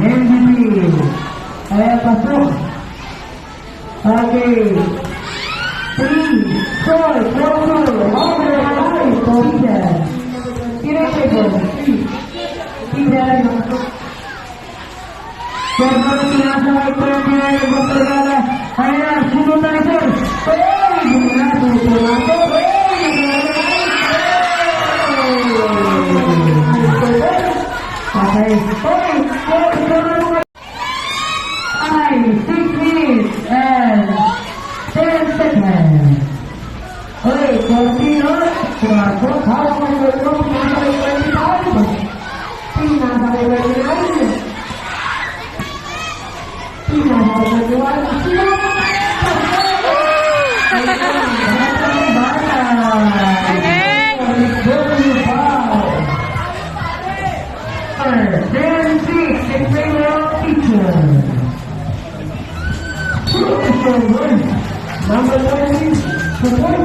MVP. Ayan, pasok. Okay. 3, 4, 4, over, high, position. Irreparable. Tidak. Jangan tinasaway ko yung pinagagawang talaga. Ayan, sunod na ito. Guminato, guminato. Okay. 6 minutes and 10 seconds. Okay, continue. Pumasok. Hawak mo yung ito. Pinasaway ko yung pinagagawang. Pinasaway ko yung pinagagawang. Number 20, support.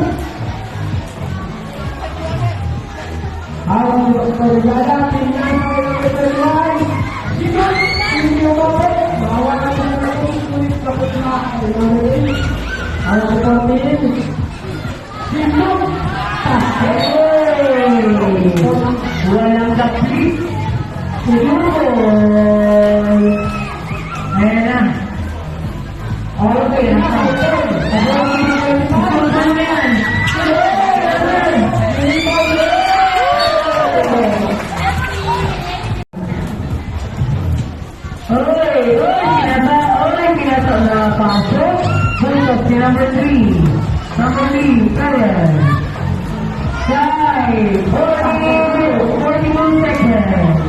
Awal berjalan dengan berjalan. Jika ini dapat bawa kulit kapitna ini, ada seperti ini. Jika walang kapit, ayan. Okay, number 3, Karen. 41 seconds.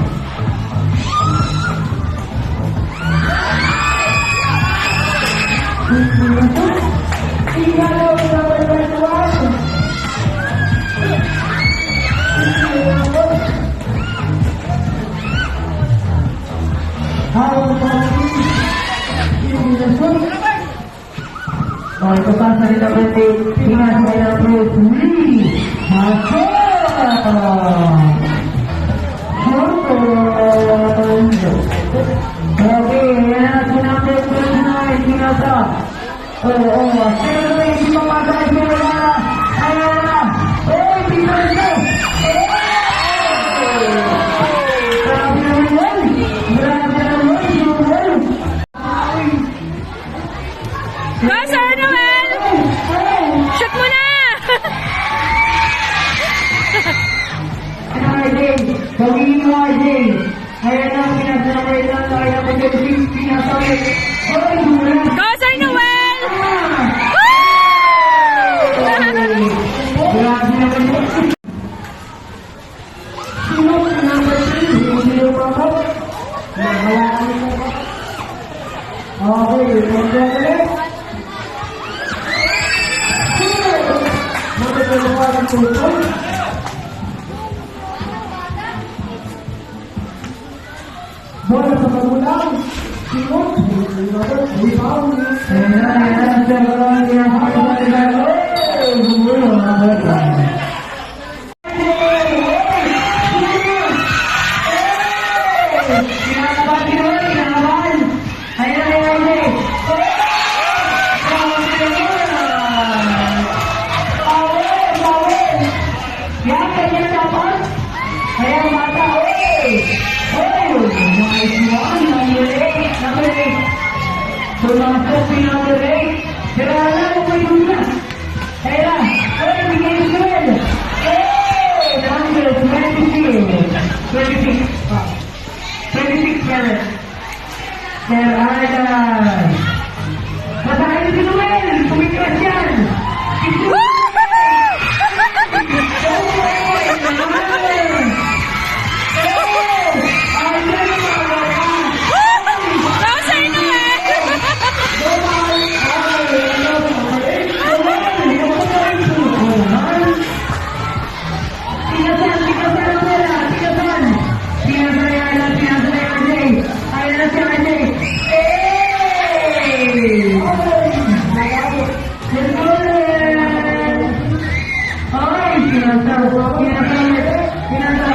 Oh, ito pa sa rin naman din, hinasay ng group 3. Masok! Okay, yan na si number 29, hinasa. Oo, pero na hindi mamasa na siya na. Ayan na! Oh, pinag na! Grabe naman yan! Grabe naman yan! Go, Sir Noel! Shoot mo na! RJ, gawin mo RJ. Ayan na, pinasaway lang. Kaya na pinasaway. Oy, mula! Go, Sir Noel! Grabe naman po. Sino sa number 3? Sino pa po? Nakalaan mo po. Okay, mag-graduate. Magkakaluwa ng tulong. Bola sa magulang. Sino? Rebound. Ayan, sa magulang. Pumasok si number 8. Gerala mo po yung na. Kaya, bigay si Joel. Number 26. 26. 26 Karen. Karen. Matahin si Joel. Kumikras yan. Pinasa,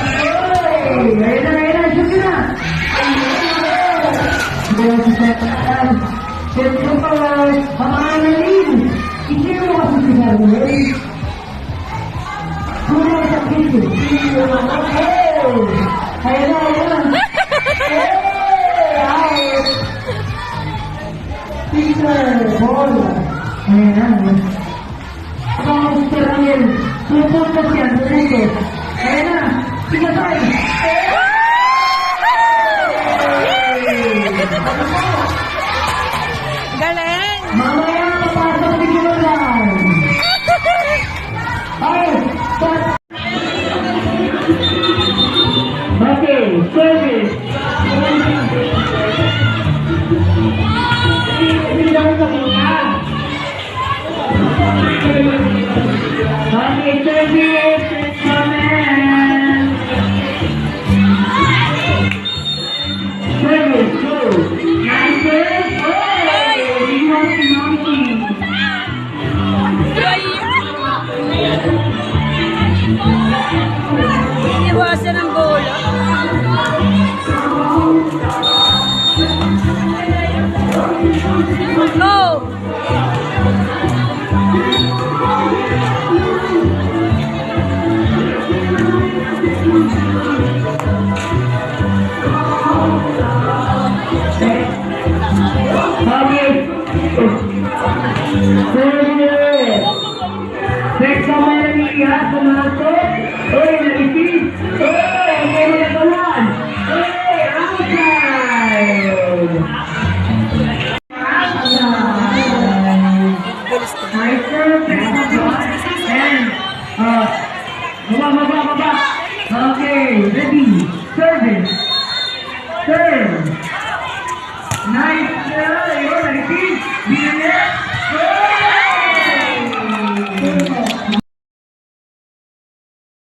Nandiyan si Secretary. Siyempre pa, samahan na rin. Isino mo kasi si Samuel. Kulang sa kitchen. Sino mo na? Hey! Ayun na, ayun na. Hey! Ay! Peter, Paul. Ayun na. Ang Mr. Daniel, pupunta siya dito. Ayun na. Sige tayo. Galing! Mamaya papasok si Jordan. Ay, okay, service. Bilang sa mga. Okay, service. Comment. Service, go. Answer. Hey, we want to monkey. Iniwasan ang bola. Go! Service. Next, I'm going to be